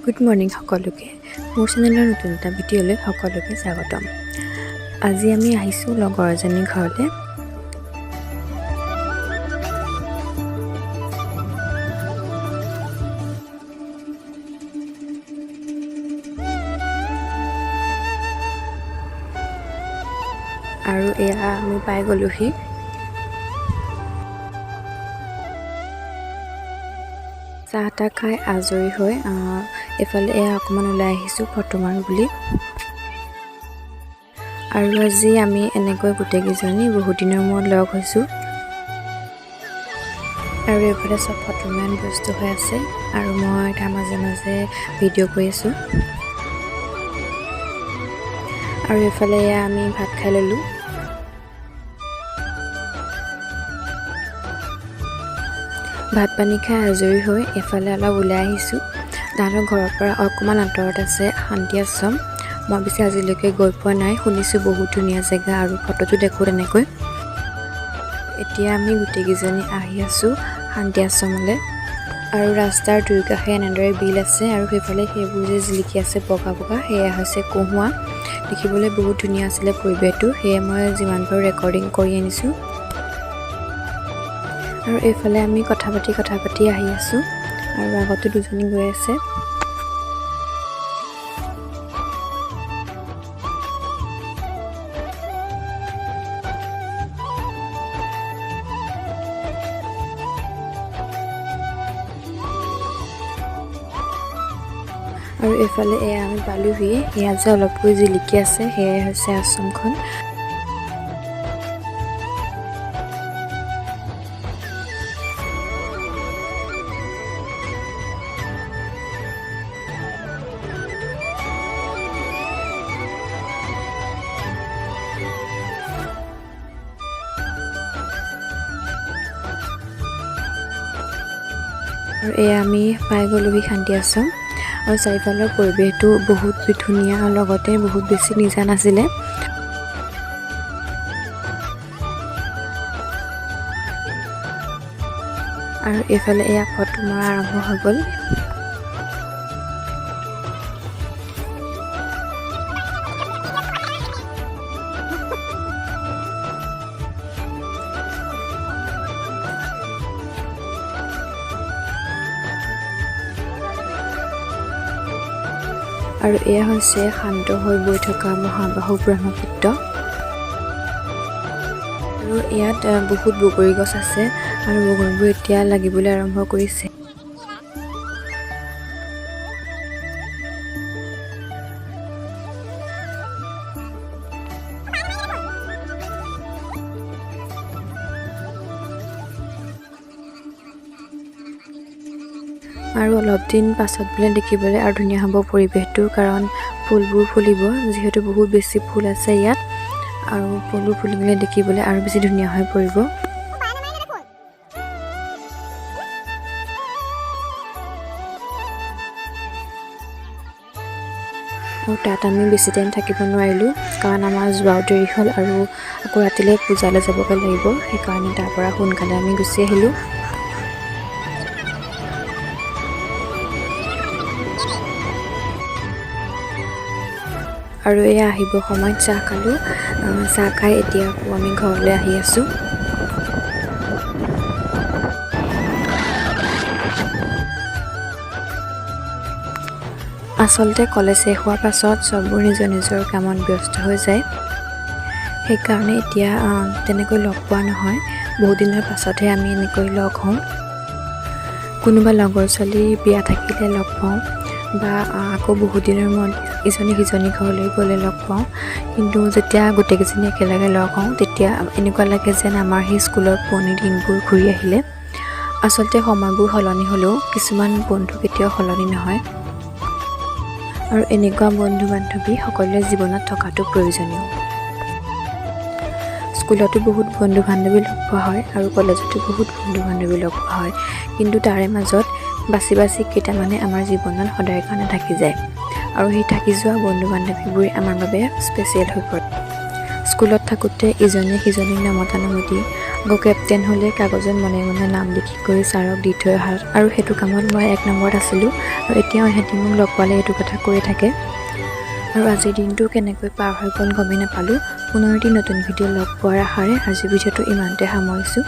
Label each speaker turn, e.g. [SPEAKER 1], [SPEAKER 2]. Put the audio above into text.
[SPEAKER 1] Good morning সকলোকে। মোৰ চেনেলৰ নতুন এটা ভিডিঅ'লৈ সকলোকে স্বাগতম। আজি আমি আহিছোঁ লগৰ এজনীৰ ঘৰলৈ। আৰু এয়া আমি পাই গ'লোহি। চাহ তাহ খাই আজৰি হৈ এইফালে এয়া অকণমান ওলাই আহিছোঁ ফটো মাৰোঁ বুলি। আৰু আজি আমি এনেকৈ গোটেইকেইজনী বহুত দিনৰ মূৰত লগ হৈছোঁ। আৰু এইফালে চব ফটো মাৰা ব্যস্ত হৈ আছে আৰু মই তাৰ মাজে মাজে ভিডিঅ' কৰি আছোঁ। আৰু এইফালে এয়া আমি ভাত খাই ল'লোঁ। ভাত পানী খাই আজৰি হৈ এফালে অলপ ওলাই আহিছোঁ। তাহাঁতৰ ঘৰৰ পৰা অকণমান আঁতৰত আছে শান্তি আশ্ৰম। মই পিছে আজিলৈকে গৈ পোৱা নাই, শুনিছোঁ বহুত ধুনীয়া জেগা আৰু ফটোটো দেখোঁ তেনেকৈ। এতিয়া আমি গোটেইকেইজনী আহি আছোঁ শান্তি আশ্ৰমলৈ। আৰু ৰাস্তাৰ দুয়োকাষে এনেদৰে বিল আছে আৰু সেইফালে সেইবোৰ যে জিলিকি আছে বগা বগা, সেয়া হৈছে কহুৱা। দেখিবলৈ বহুত ধুনীয়া আছিলে পৰিৱেশটো, সেয়ে মই যিমান পাৰোঁ ৰেকৰ্ডিং কৰি আনিছোঁ। আৰু এইফালে আমি কথা পাতি আহি আছোঁ আৰু আগতো দুজনী গৈ আছে। আৰু এইফালে এয়া আমি পালোহি। এয়া যে অলপকৈ জিলিকি আছে সেয়াই হৈছে আশ্ৰমখন। আৰু এয়া আমি পাই গ'লোহি শান্তি আশ্ৰম। আৰু চাৰিওফালৰ পৰিৱেশটো বহুত ধুনীয়া আৰু লগতে বহুত বেছি নিজান আছিলে। আৰু এইফালে এয়া ফটো মৰা আৰম্ভ হৈ গ'ল। আৰু এয়া হৈছে শান্ত হৈ বৈ থকা মহাবাহু ব্ৰহ্মপুত্ৰ। আৰু ইয়াত বহুত বগৰী গছ আছে আৰু বগৰীবোৰ এতিয়া লাগিবলৈ আৰম্ভ কৰিছে। আৰু অলপ দিন পাছত বোলে দেখিবলৈ আৰু ধুনীয়া হ'ব পৰিৱেশটো, কাৰণ ফুলবোৰ ফুলিব, যিহেতু বহুত বেছি ফুল আছে ইয়াত। আৰু ফুলবোৰ ফুলি গ'লে দেখিবলৈ আৰু বেছি ধুনীয়া হৈ পৰিব। আৰু তাত আমি বেছি টাইম থাকিব নোৱাৰিলোঁ, কাৰণ আমাৰ যোৱাও দেৰি হ'ল আৰু আকৌ ৰাতিলৈ পূজালৈ যাবগৈ লাগিব। সেইকাৰণে তাৰ পৰা সোনকালে আমি গুচি আহিলোঁ। আৰু এয়া আহিব সময়ত চাহ খালোঁ। চাহ খাই এতিয়া আকৌ আমি ঘৰলৈ আহি আছোঁ। আচলতে কলেজ শেষ হোৱাৰ পাছত চববোৰ নিজৰ নিজৰ কামত ব্যস্ত হৈ যায়। সেইকাৰণে এতিয়া তেনেকৈ লগ পোৱা নহয়। বহুত দিনৰ পাছতহে আমি এনেকৈ লগ হওঁ। কোনোবা লগৰ ছোৱালীৰ বিয়া থাকিলে লগ পাওঁ, বা আকৌ বহুত দিনৰ মূৰত ইজনী সিজনী ঘৰলৈ গ'লে লগ পাওঁ। কিন্তু যেতিয়া গোটেইকেইজনী একেলগে লগ হওঁ তেতিয়া এনেকুৱা লাগে যেন আমাৰ সেই স্কুলৰ পুৰণি দিনবোৰ ঘূৰি আহিলে। আচলতে সময়বোৰ সলনি হ'লেও কিছুমান বন্ধু কেতিয়াও সলনি নহয়। আৰু এনেকুৱা বন্ধু বান্ধৱী সকলোৰে জীৱনত থকাটো প্ৰয়োজনীয়। স্কুলতো বহুত বন্ধু বান্ধৱী লগ পোৱা হয় আৰু কলেজতো বহুত বন্ধু বান্ধৱী লগ পোৱা হয়, কিন্তু তাৰে মাজত বাছি বাছি কেইটামানে আমাৰ জীৱনত সদায় কাৰণে থাকি যায়। আৰু সেই থাকি যোৱা বন্ধু বান্ধৱীবোৰে আমাৰ বাবে স্পেচিয়েল হৈ পৰে। স্কুলত থাকোঁতে ইজনে সিজনীক নমতা নমতি আকৌ কেপ্টেইন হ'লে কাগজত মনে মনে নাম লিখি কৰি ছাৰক দি থৈ অহা, আৰু সেইটো কামত মই 1 নম্বৰত আছিলোঁ। আৰু এতিয়াও ইহঁতি মোক লগ পালে এইটো কথা কৈয়ে থাকে। আৰু আজিৰ দিনটো কেনেকৈ পাৰ হৈ গ'ল গমেই নাপালোঁ। পুনৰ এটি নতুন ভিডিঅ' লগ পোৱাৰ আশাৰে আজিৰ ভিডিঅ'টো ইমানতে সামৰিছোঁ।